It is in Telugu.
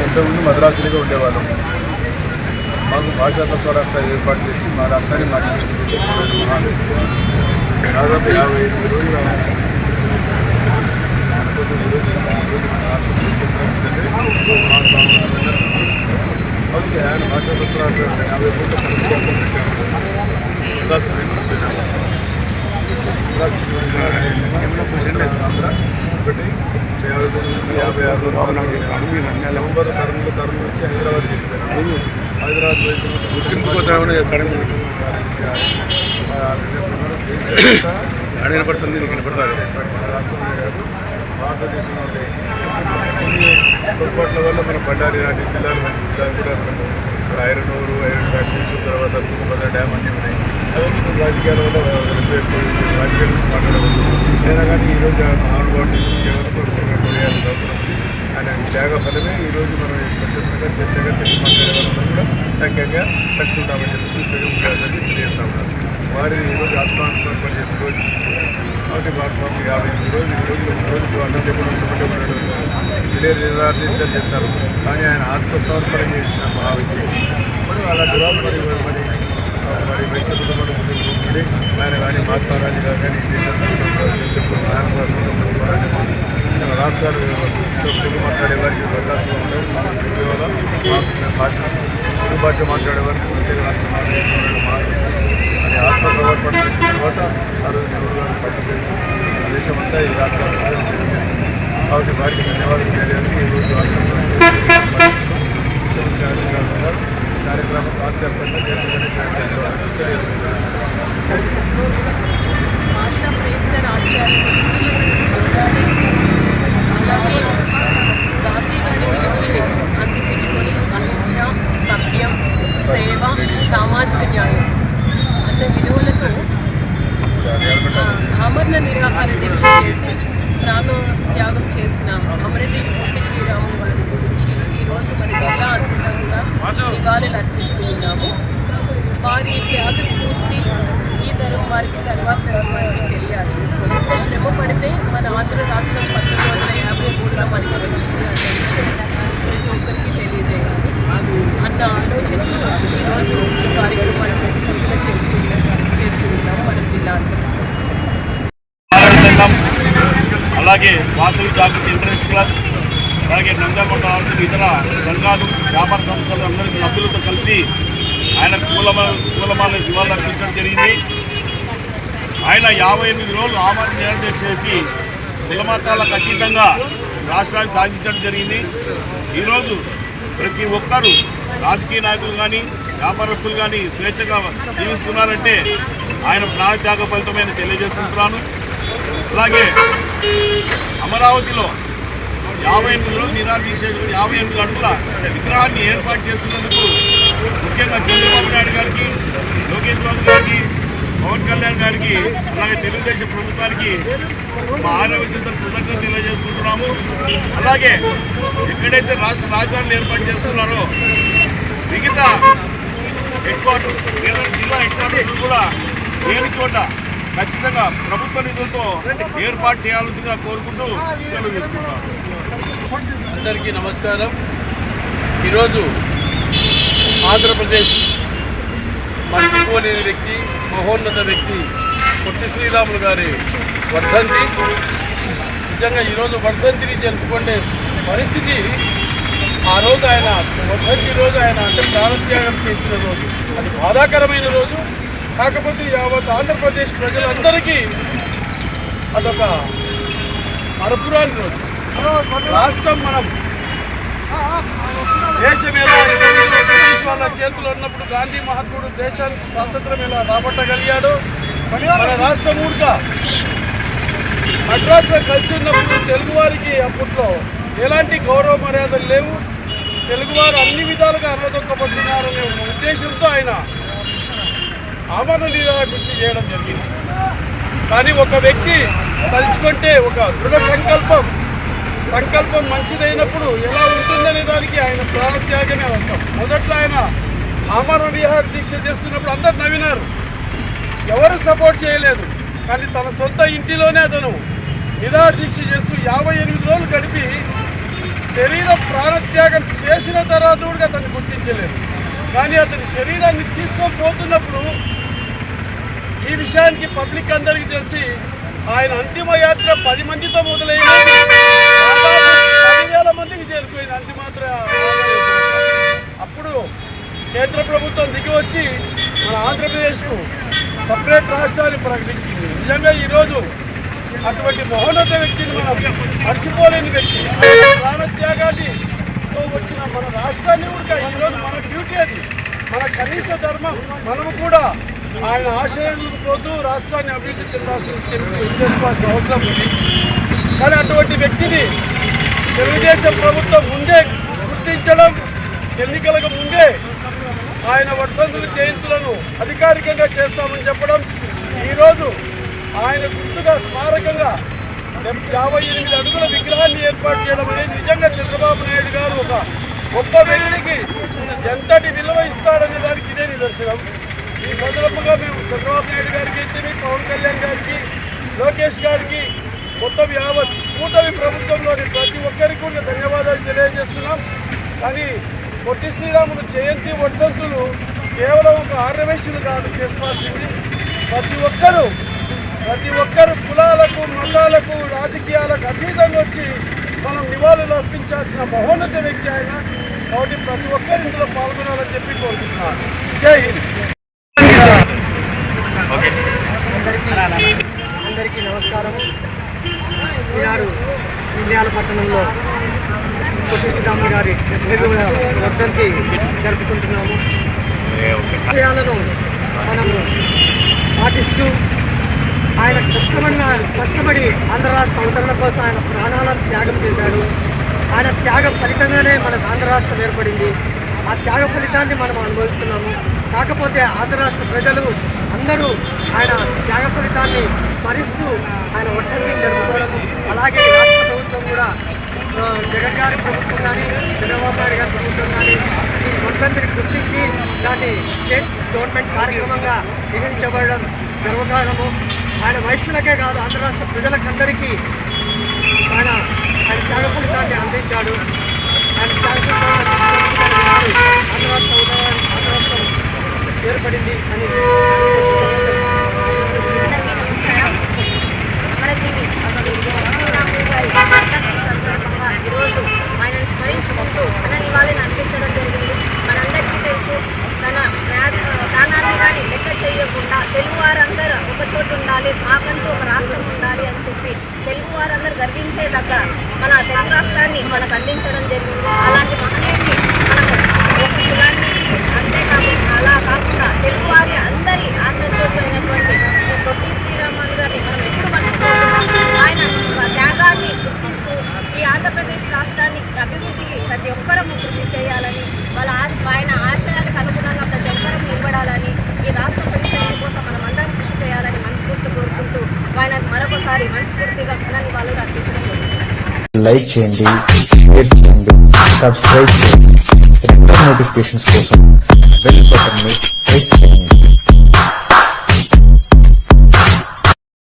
ఇంతకుముందు మద్రాసులుగా ఉండేవాళ్ళం. మాకు భాషా తత్వ రాష్ట్రాలు ఏర్పాటు చేసి మా రాష్ట్రాన్ని మాకు దాదాపు 58 రోజులు ఓకే. ఆయన భాషా తత్వ రాష్ట్రాలు 50 కోట్ల ఆంధ్ర ఒకటి 56 నవంబర్ తరం నుంచి హైదరాబాద్ చేశారు. హైదరాబాద్ గుర్తింపు కోసం ఏమైనా చేస్తాడు వినపడుతుంది. వినపడతారు రాష్ట్రంలో కాదు భారతదేశంలో కొన్ని పొరపాట్ల వల్ల మన బండారి లాంటి జిల్లాలు మంచి జిల్లాలు కూడా మనము ఐరన్ ఫ్యాక్టరీస్, తర్వాత తుంగభద్ర డ్యామ్ అన్నీ ఉన్నాయి. అవన్నీ రాజకీయాల వల్ల రాజకీయాల నుంచి మాట్లాడవచ్చు. అయినా కానీ ఈరోజు మహానుభావుడిని కొనియాల్సిన అవసరం ఉంది. ఆయన త్యాగ ఫలమే ఈరోజు మనం స్వచ్ఛందంగా స్వేచ్ఛగా తెలుగు మాట్లాడే వాళ్ళందరూ కూడా ఐక్యంగా కలిసి ఉంటామని చెప్పి తెలియజేస్తా ఉన్నారు. వారి ఈరోజు ఆత్మాత్మ చేసిన రోజు కాబట్టి మాకు 58 రోజులు రోజుకు అన్నం చెప్పడం విలేజ్ నిరాధించడం చేస్తారు. కానీ ఆయన ఆత్మసమర్పణ చేసిన మహా వ్యక్తి. మరి అలాంటి వాళ్ళు మరి వైశ్య కుటుంబంలో ఆయన కానీ మహాత్మా గాంధీ గారు కానీ దేశంలో రాష్ట్రాలు తెలుగు మాట్లాడే వారికి రాష్ట్రంలో ఉంటాయి. భాష తెలుగు భాష మాట్లాడే వారికి ప్రత్యేక రాష్ట్రం అని ఆత్మసమర్పణ చేసిన తర్వాత ఆ రోజు నెహ్రూ గారు పట్టుకెళ్ళి దేశమంతా ఈ రాష్ట్రాలు కాబట్టి వారికి ధన్యవాదాలు చేయడానికి ఈరోజు కార్యక్రమం రాష్ట్రవ్యాప్తంగా భాషా ప్రయుక్త రాష్ట్రాల గురించి అలాగే గాంధీ గారి విలువల్ని అందిపుచ్చుకొని అహింస, సత్యం, సేవ, సామాజిక న్యాయం అన్న విలువలతో ఆమరణ నిరాహార దీక్ష చేసి ప్రాణత్యాగం చేసిన అమరజీవి పొట్టి శ్రీరాములు వారి గురించి ఈరోజు మన జిల్లా అంతటా కూడా నివాళులు అర్పిస్తూ ఉన్నాము. వారి త్యాగ స్ఫూర్తి ఈ తరం వారికి తర్వాత తరం వారికి తెలియాలి. ఎంత శ్రమ పడితే మన ఆంధ్ర రాష్ట్రం 1953లో మనకి వచ్చింది అంటే ప్రతి ఒక్కరికి తెలియజేయాలి అన్న ఆలోచనతో ఈరోజు ఈ కార్యక్రమాలు ప్రతిష్టంగా చేస్తూ ఉన్నాము మనం జిల్లా అంతటా. అలాగే వాసవి జాగృతి ఇంటరెస్ట్ క్లబ్, అలాగే నంద్యాల ఇతర సంఘాలు, వ్యాపార సంస్థలు అందరికీ సభ్యులతో కలిసి ఆయన పూలమాల నివాళులు అర్పించడం జరిగింది. ఆయన 58 రోజులు ఆమరణ నిరాహార చేసి కులమతాలకు అతీతంగా రాష్ట్రాన్ని సాధించడం జరిగింది. ఈరోజు ప్రతి ఒక్కరూ రాజకీయ నాయకులు కానీ వ్యాపారస్తులు కానీ స్వేచ్ఛగా జీవిస్తున్నారంటే ఆయన ప్రాణత్యాగ ఫలితమైన తెలియజేసుకుంటున్నాను. అలాగే అమరావతిలో 58 రోజులు నిరాహార దీక్ష 58 అడుగుల విగ్రహాన్ని ఏర్పాటు చేస్తున్నందుకు ముఖ్యంగా చంద్రబాబు నాయుడు గారికి, లోకేష్ బాబు గారికి, పవన్ కళ్యాణ్ గారికి, అలాగే తెలుగుదేశం ప్రభుత్వానికి మా ఆరోగ్య కృతజ్ఞతలు తెలియజేసుకుంటున్నాము. అలాగే ఎక్కడైతే రాష్ట్ర రాజధానులు ఏర్పాటు చేస్తున్నారో మిగతా హెడ్ క్వార్టర్స్ జిల్లా హెడ్ క్వార్టర్స్ కూడా లేని చోట ఖచ్చితంగా ప్రభుత్వ నిధులతో ఏర్పాటు చేయాల్సిందిగా కోరుకుంటూ సెలవు తీసుకుంటాం. అందరికీ నమస్కారం. ఈరోజు ఆంధ్రప్రదేశ్ మర్చిపోలేని వ్యక్తి, మహోన్నత వ్యక్తి పొట్టి శ్రీరాములు గారి వర్ధంతి. నిజంగా ఈరోజు వర్ధంతిని జరుపుకునే పరిస్థితి ఆ రోజు ఆయన వర్ధంతి రోజు ప్రాణత్యాగం చేసిన రోజు. అది బాధాకరమైన రోజు. కాకపోతే యావత్ ఆంధ్రప్రదేశ్ ప్రజలందరికీ అదొక మరపురాని రోజు. రాష్ట్రం మనం దేశం ఎలా బ్రిటిష్ వాళ్ళ చేతులు ఉన్నప్పుడు గాంధీ మహాత్ముడు దేశానికి స్వాతంత్రం ఎలా రాబట్టగలిగాడో, మన రాష్ట్రం ఊరిక మద్రాసులో కలిసి ఉన్నప్పుడు తెలుగువారికి అప్పట్లో ఎలాంటి గౌరవ మర్యాదలు లేవు. తెలుగువారు అన్ని విధాలుగా అన్నదొక్కబడుతున్నారనే ఉద్దేశంతో ఆయన ఆమరణ నిరాకరణ చేయడం జరిగింది. కానీ ఒక వ్యక్తి తలుచుకుంటే ఒక దృఢ సంకల్పం మంచిదైనప్పుడు ఎలా ఉంటుందనే దానికి ఆయన ప్రాణత్యాగమే అవసరం. మొదట్లో ఆయన ఆమరణ నిరాహార దీక్ష చేస్తున్నప్పుడు అందరు నవ్వినారు, ఎవరు సపోర్ట్ చేయలేదు. కానీ తన సొంత ఇంటిలోనే అతను నిరాహార దీక్ష చేస్తూ 58 రోజులు గడిపి శరీర ప్రాణత్యాగం చేసిన తర్వాత కూడా అతన్ని గుర్తించలేదు. కానీ అతని శరీరాన్ని తీసుకొని పోతున్నప్పుడు ఈ విషయానికి పబ్లిక్ అందరికీ తెలిసి ఆయన అంతిమ యాత్ర 10 మందితో మొదలైన 10,000 మందికి చేరిపోయింది అంతిమాత్ర. అప్పుడు కేంద్ర ప్రభుత్వం దిగి వచ్చి మన ఆంధ్రప్రదేశ్కు సపరేట్ రాష్ట్రాన్ని ప్రకటించింది. నిజంగా ఈరోజు అటువంటి మహోన్నత వ్యక్తిని మనం మర్చిపోలేని వ్యక్తి. ప్రాణత్యాగానితో వచ్చిన మన రాష్ట్రాన్ని కూడా ఈరోజు మన డ్యూటీ, అది మన కనీస ధర్మం. మనము కూడా ఆయన ఆశయాలకు పోతూ రాష్ట్రాన్ని అభివృద్ధి చేసుకోవాల్సిన అవసరం ఉంది. కానీ అటువంటి వ్యక్తిని తెలుగుదేశం ప్రభుత్వం ముందే గుర్తించడం, ఎన్నికలకు ముందే ఆయన వర్ధంతుల జయంతులను అధికారికంగా చేస్తామని చెప్పడం, ఈరోజు ఆయన గుర్తుగా స్మారకంగా 58 అడుగుల విగ్రహాన్ని ఏర్పాటు చేయడం అనేది నిజంగా చంద్రబాబు నాయుడు గారు ఒక గొప్ప వ్యక్తికి ఎంతటి విలువ ఇస్తాడనే దానికి ఇదే నిదర్శనం. ఈ సందర్భంగా మేము చంద్రబాబు నాయుడు గారికి అయితే, పవన్ కళ్యాణ్ గారికి, లోకేష్ గారికి, మొత్తం యావత్ కూటమి ప్రభుత్వంలోని ప్రతి ఒక్కరికి కూడా ధన్యవాదాలు తెలియజేస్తున్నాం. కానీ పొట్టి శ్రీరాములు జయంతి వర్ధంతులు కేవలం ఒక ఆర్యవైశ్యులు కాదు చేసుకోవాల్సింది. ప్రతి ఒక్కరు కులాలకు, మతాలకు, రాజకీయాలకు అతీతంగా వచ్చి మనం నివాళులు అర్పించాల్సిన మహోన్నత వ్యక్తి ఆయన. కాబట్టి ప్రతి ఒక్కరు ఇందులో పాల్గొనాలని చెప్పి కోరుకుంటున్నాను. జై హింద్. అందరికీ నమస్కారం. ఈనాడు ఇండియాల పట్టణంలో పొట్టి శ్రీరాములు గారి వర్ధంతి జరుపుకుంటున్నాము. విషయాలను మనము పాటిస్తూ ఆయన కష్టపడి ఆంధ్ర రాష్ట్ర అవతరణ కోసం ఆయన ప్రాణాలను త్యాగం చేశాడు. ఆయన త్యాగం ఫలితంగానే మనకు ఆంధ్ర రాష్ట్రం ఏర్పడింది. ఆ త్యాగ ఫలితాన్ని మనం అనుభవిస్తున్నాము. కాకపోతే ఆంధ్ర రాష్ట్ర ప్రజలు అందరూ ఆయన త్యాగ ఫలితాన్ని స్మరిస్తూ ఆయన వర్ధంతిని జరుపుకోవడం, అలాగే రాష్ట్ర ప్రభుత్వం కూడా జగన్ గారి ప్రభుత్వం కానీ, చంద్రబాబు నాయుడు గారి ప్రభుత్వం కానీ ఈ వర్ధంతిని గుర్తించి దాన్ని స్టేట్ గవర్నమెంట్ కార్యక్రమంగా నిర్వహించబడడం గర్వకారణము. ఆయన వైశ్యులకే కాదు, ఆంధ్ర రాష్ట్ర ప్రజలకందరికీ ఆయన త్యాగ ఫలితాన్ని అందించాడు. ఆయన త్యాగ ఫలితాన్ని ఆంధ్ర రాష్ట్రం ఏర్పడింది అని. అమరజీవి శ్రీరాములు గారి వర్ధంతి సందర్భంగా ఈరోజు ఆయనను స్మరించుకుంటూ తన నివాళిని అర్పించడం జరిగింది. మనందరికీ తెలుసు, తన ప్రాణాన్ని కానీ లెక్క చేయకుండా తెలుగువారందరూ ఒక చోటు ఉండాలి, మాకంటూ ఒక రాష్ట్రం ఉండాలి అని చెప్పి తెలుగువారందరూ గర్వించేదగ్గ మన తెలుగు రాష్ట్రాన్ని మనకు అందించడం జరిగింది. అలాంటి మహనీయుడిని మనము ఒక కులాన్ని అంతేకాకుండా అలా కాకుండా తెలుగువారి అందరి ఆశాజ్యోతి అయినటువంటి పొట్టి శ్రీరాములు గారిని మనం ఎప్పుడు మర్చిపోతున్నాం. ఆయన త్యాగాన్ని గుర్తిస్తూ ఈ ఆంధ్రప్రదేశ్ రాష్ట్రాన్ని అభివృద్ధికి ప్రతి ఒక్కరము కృషి చేయాలని, ఆయన ఆశయాలకు అనుగుణంగా ప్రతి ఒక్కరూ నిలబడాలని, ఈ రాష్ట్ర పరిశ్రమ కోసం మనం అందరం కృషి చేయాలని మనస్ఫూర్తి కోరుకుంటూ ఆయన మరొకసారి మనస్ఫూర్తిగా ఘనాన్ని వాళ్ళు అర్పించడం జరుగుతుంది. లైక్ చేయండి, షేర్ చేయండి, సబ్స్క్రైబ్ చేయండి. నోటిఫికేషన్స్ కోసం బెల్ బటన్ ని ప్రెస్ చేయండి.